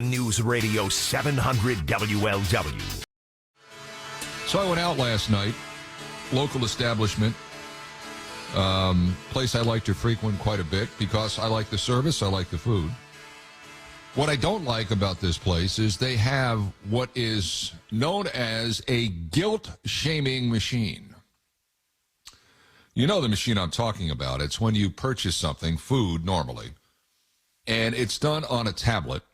News Radio 700 WLW. So I went out last night, local establishment, place I like to frequent quite a bit because I like the service, I like the food. What I don't like about this place is they have what is known as a guilt-shaming machine. You know the machine I'm talking about. It's when you purchase something, food normally, and it's done on a tablet.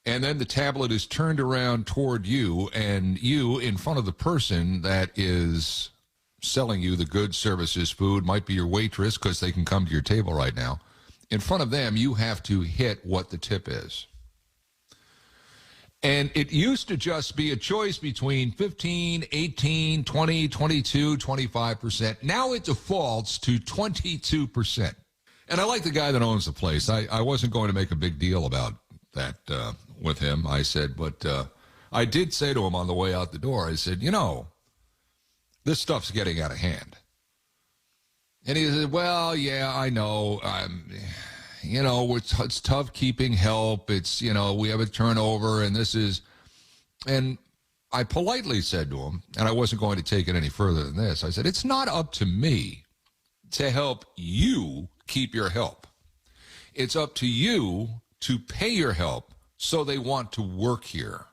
And then the tablet is turned around toward you, and you, in front of the person that is selling you the goods, services, food, might be your waitress because they can come to your table right now. In front of them, you have to hit what the tip is. And it used to just be a choice between 15, 18, 20, 22, 25%. Now it defaults to 22%. And I like the guy that owns the place. I wasn't going to make a big deal about that with him. I said, but I did say to him on the way out the door, I said, you know, this stuff's getting out of hand. And he said, well, yeah, I know. You know, it's tough keeping help. It's, you know, we have a turnover and this is, and I politely said to him, and I wasn't going to take it any further than this. I said, it's not up to me to help you keep your help. It's up to you to pay your help so they want to work here.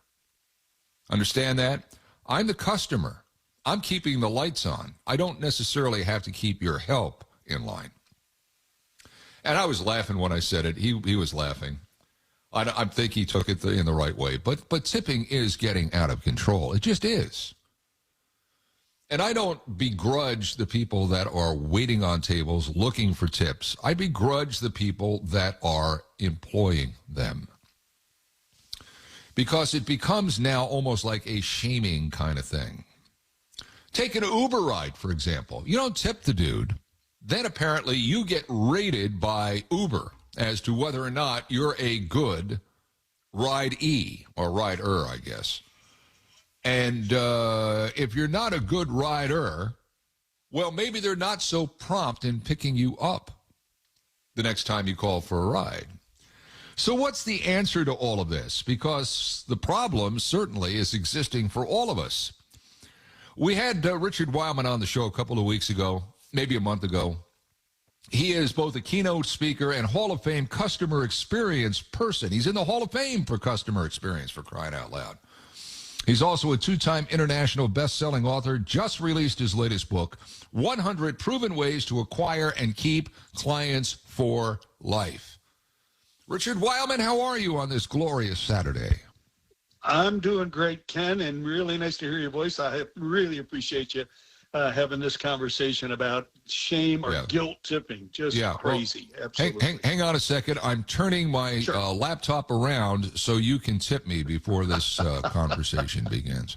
Understand that? I'm the customer. I'm keeping the lights on. I don't necessarily have to keep your help in line. And I was laughing when I said it. He was laughing. I think he took it in the right way. But tipping is getting out of control. It just is. And I don't begrudge the people that are waiting on tables looking for tips. I begrudge the people that are employing them. Because it becomes now almost like a shaming kind of thing. Take an Uber ride, for example. You don't tip the dude. Then apparently you get rated by Uber as to whether or not you're a good ride-e, or rider, I guess. And if you're not a good rider, well, maybe they're not so prompt in picking you up the next time you call for a ride. So what's the answer to all of this? Because the problem certainly is existing for all of us. We had Richard Weylman on the show a couple of weeks ago, maybe a month ago. He is both a keynote speaker and Hall of Fame customer experience person. He's in the Hall of Fame for customer experience, for crying out loud. He's also a two-time international best-selling author, just released his latest book, 100 Proven Ways to Acquire and Keep Clients for Life. Richard Weylman, how are you on this glorious Saturday? I'm doing great, Ken, and really nice to hear your voice. I really appreciate you having this conversation about shame or guilt tipping. Just crazy. Well, absolutely. Hang on a second. I'm turning my laptop around so you can tip me before this conversation begins.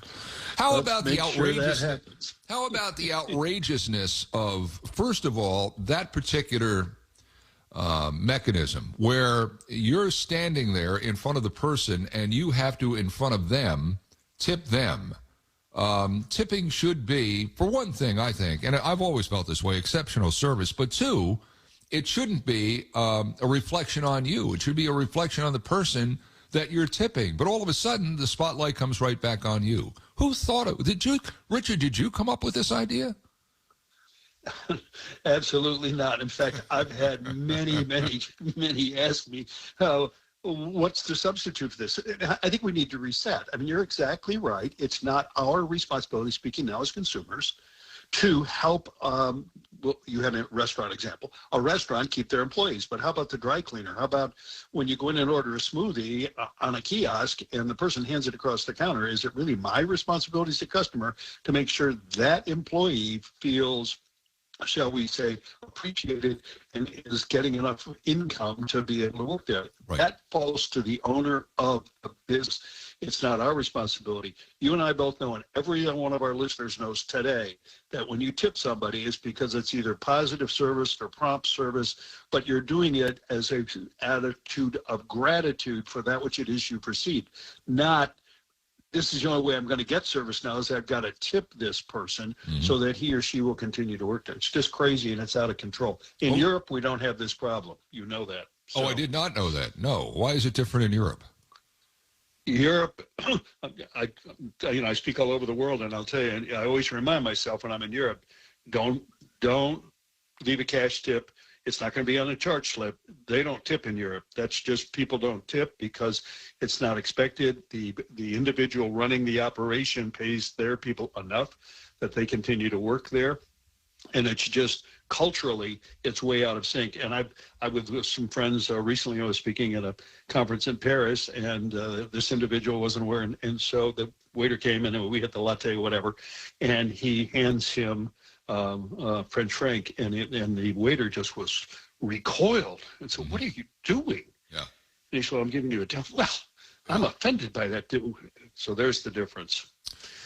How about the outrageousness? How about the outrageousness of, first of all, that particular mechanism where you're standing there in front of the person and you have to, in front of them, tip them. Tipping should be, for one thing, I think, and I've always felt this way, exceptional service, but two, it shouldn't be a reflection on you. It should be a reflection on the person that you're tipping. But all of a sudden, the spotlight comes right back on you. Who thought it? Richard, did you come up with this idea? Absolutely not. In fact, I've had many ask me, what's the substitute for this? I think we need to reset. I mean, you're exactly right. It's not our responsibility, speaking now as consumers, to help, well, you had a restaurant example, a restaurant keep their employees, but how about the dry cleaner? How about when you go in and order a smoothie on a kiosk and the person hands it across the counter? Is it really my responsibility as a customer to make sure that employee feels, shall we say, appreciated and is getting enough income to be able to work there? Right. That falls to the owner of the business. It's not our responsibility. You and I both know, and every one of our listeners knows today, that when you tip somebody, it's because it's either positive service or prompt service, but you're doing it as an attitude of gratitude for that which it is you perceive, not this is the only way I'm going to get service now is I've got to tip this person so that he or she will continue to work there. It's just crazy and it's out of control. In Europe, we don't have this problem. You know that. So. Oh, I did not know that. No. Why is it different in Europe? Europe, I speak all over the world, and I'll tell you, I always remind myself when I'm in Europe, don't leave a cash tip. It's not going to be on a charge slip. They don't tip in Europe. That's just people don't tip because it's not expected. The individual running the operation pays their people enough that they continue to work there. And it's just culturally, it's way out of sync. And I was with some friends recently. I was speaking at a conference in Paris, and this individual wasn't aware. And so the waiter came in, and we had the latte, whatever, and he hands him French franc, and the waiter just was recoiled and said, "What are you doing?" Yeah. And he said, "I'm giving you a tip." Well, I'm offended by that too. So there's the difference.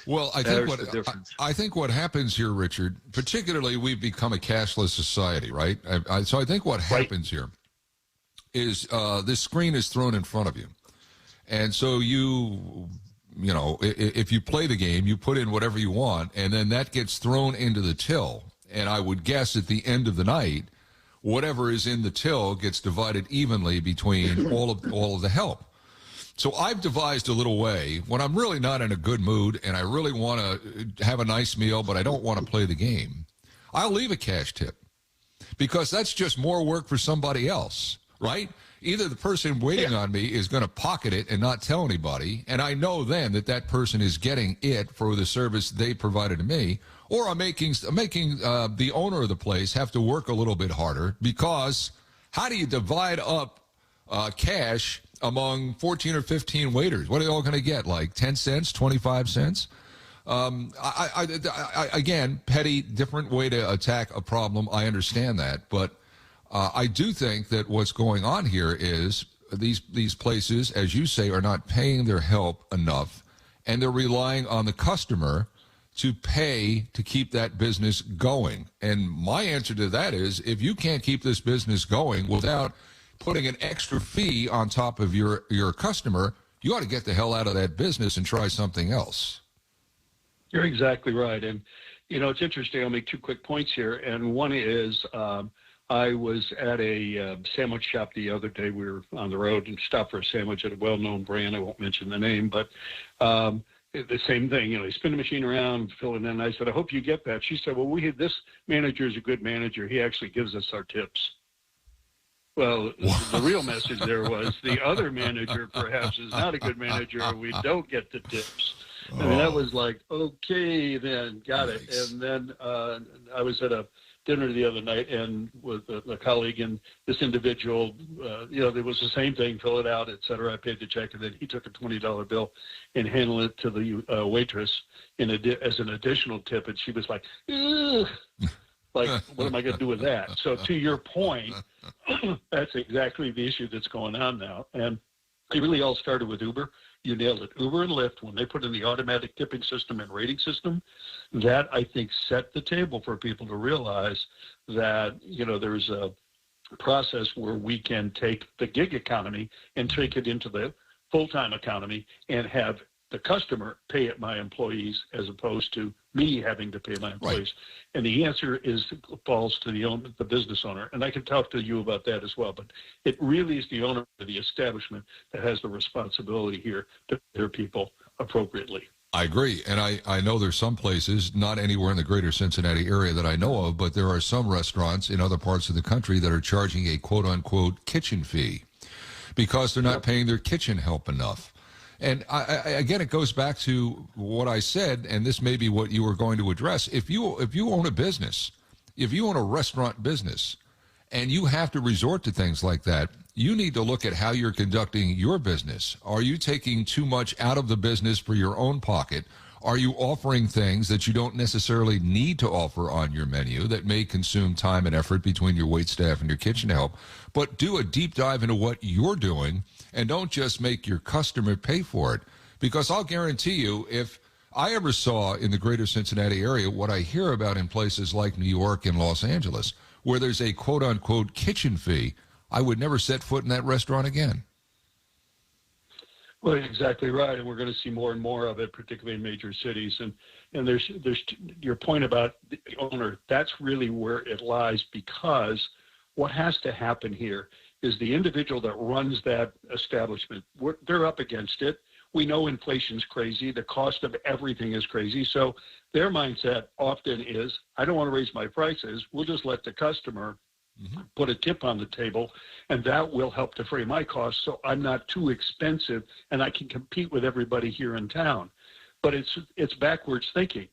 Well, I think what happens here, Richard, particularly we've become a cashless society, right? So I think what happens here is this screen is thrown in front of you. And so if you play the game, you put in whatever you want, and then that gets thrown into the till. And I would guess at the end of the night, whatever is in the till gets divided evenly between all of the help. So I've devised a little way when I'm really not in a good mood and I really want to have a nice meal, but I don't want to play the game. I'll leave a cash tip because that's just more work for somebody else, right? Either the person waiting on me is going to pocket it and not tell anybody, and I know then that person is getting it for the service they provided to me, or I'm making the owner of the place have to work a little bit harder because how do you divide up cash among 14 or 15 waiters? What are they all going to get, like 10 cents, 25 cents? Again, petty, different way to attack a problem. I understand that. But I do think that what's going on here is these places, as you say, are not paying their help enough, and they're relying on the customer to pay to keep that business going. And my answer to that is, if you can't keep this business going without putting an extra fee on top of your customer, you ought to get the hell out of that business and try something else. You're exactly right. And, it's interesting. I'll make two quick points here. And one is I was at a sandwich shop the other day. We were on the road and stopped for a sandwich at a well-known brand. I won't mention the name, but the same thing. They spin the machine around, fill it in. I said, "I hope you get that." She said, "Well, this manager is a good manager. He actually gives us our tips." Well, the real message there was the other manager perhaps is not a good manager. We don't get the tips. I mean, that was like, okay, then got it. And then I was at a dinner the other night and with a colleague, and this individual, there was the same thing, fill it out, et cetera. I paid the check, and then he took a $20 bill and handled it to the waitress as an additional tip. And she was like, ugh. Like, what am I going to do with that? So to your point, that's exactly the issue that's going on now. And it really all started with Uber. You nailed it. Uber and Lyft, when they put in the automatic tipping system and rating system, that, I think, set the table for people to realize that, there's a process where we can take the gig economy and take it into the full-time economy and have the customer pay my employees as opposed to me having to pay my employees. Right. And the answer falls to the business owner. And I can talk to you about that as well. But it really is the owner of the establishment that has the responsibility here to pay their people appropriately. I agree. And I know there's some places, not anywhere in the greater Cincinnati area that I know of, but there are some restaurants in other parts of the country that are charging a quote-unquote kitchen fee because they're not paying their kitchen help enough. And again, it goes back to what I said, and this may be what you were going to address. If you own a business, if you own a restaurant business, and you have to resort to things like that, you need to look at how you're conducting your business. Are you taking too much out of the business for your own pocket? Are you offering things that you don't necessarily need to offer on your menu that may consume time and effort between your wait staff and your kitchen help? But do a deep dive into what you're doing, and don't just make your customer pay for it. Because I'll guarantee you, if I ever saw in the greater Cincinnati area what I hear about in places like New York and Los Angeles, where there's a quote-unquote kitchen fee, I would never set foot in that restaurant again. Well, exactly right, and we're going to see more and more of it, particularly in major cities. And there's your point about the owner. That's really where it lies, because what has to happen here is the individual that runs that establishment, they're up against it. We know inflation's crazy. The cost of everything is crazy. So their mindset often is, I don't want to raise my prices. We'll just let the customer put a tip on the table, and that will help defray my costs so I'm not too expensive and I can compete with everybody here in town. But it's backwards thinking,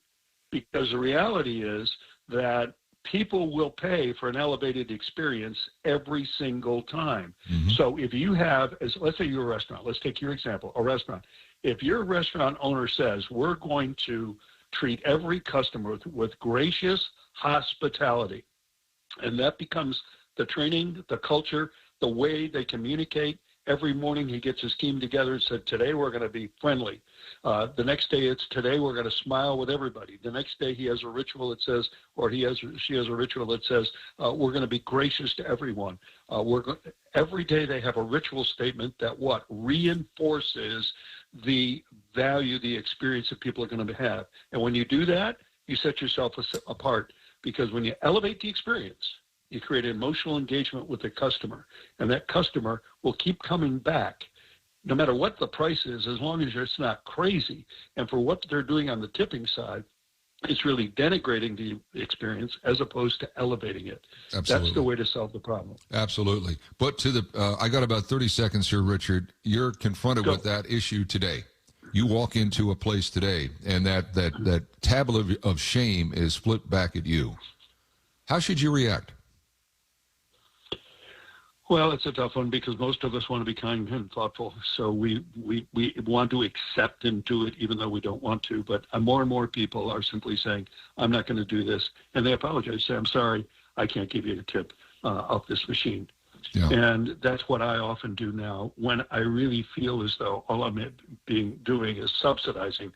because the reality is that people will pay for an elevated experience every single time. So if you have, let's say you're a restaurant, let's take your example, a restaurant. If your restaurant owner says, we're going to treat every customer with gracious hospitality, and that becomes the training, the culture, the way they communicate. Every morning he gets his team together and said, today we're going to be friendly. The next day it's today we're going to smile with everybody. The next day he has a ritual that says, or she has a ritual that says, we're going to be gracious to everyone. Every day they have a ritual statement that reinforces the value, the experience that people are going to have. And when you do that, you set yourself apart, because when you elevate the experience, you create emotional engagement with the customer, and that customer will keep coming back no matter what the price is, as long as it's not crazy. And for what they're doing on the tipping side, it's really denigrating the experience as opposed to elevating it. Absolutely. That's the way to solve the problem. Absolutely. But I got about 30 seconds here, Richard. You're confronted with that issue today. You walk into a place today, and that tablet of shame is flipped back at you. How should you react? Well, it's a tough one, because most of us want to be kind and thoughtful. So we want to accept and do it even though we don't want to. But more and more people are simply saying, I'm not going to do this. And they apologize, say, I'm sorry, I can't give you a tip off this machine. Yeah. And that's what I often do now when I really feel as though all I'm doing is subsidizing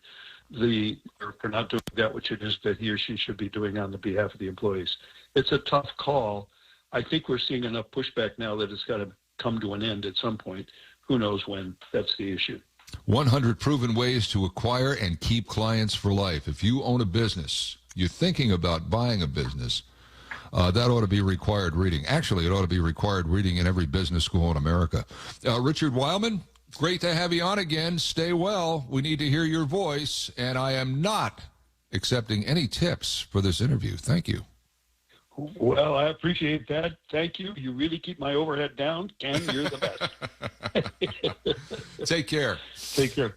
for not doing that which it is that he or she should be doing on the behalf of the employees. It's a tough call. I think we're seeing enough pushback now that it's got to come to an end at some point. Who knows when? That's the issue. 100 proven ways to acquire and keep clients for life. If you own a business, you're thinking about buying a business, that ought to be required reading. Actually, it ought to be required reading in every business school in America. Richard Weylman, great to have you on again. Stay well. We need to hear your voice, and I am not accepting any tips for this interview. Thank you. Well, I appreciate that. Thank you. You really keep my overhead down. Ken, you're the best. Take care. Take care.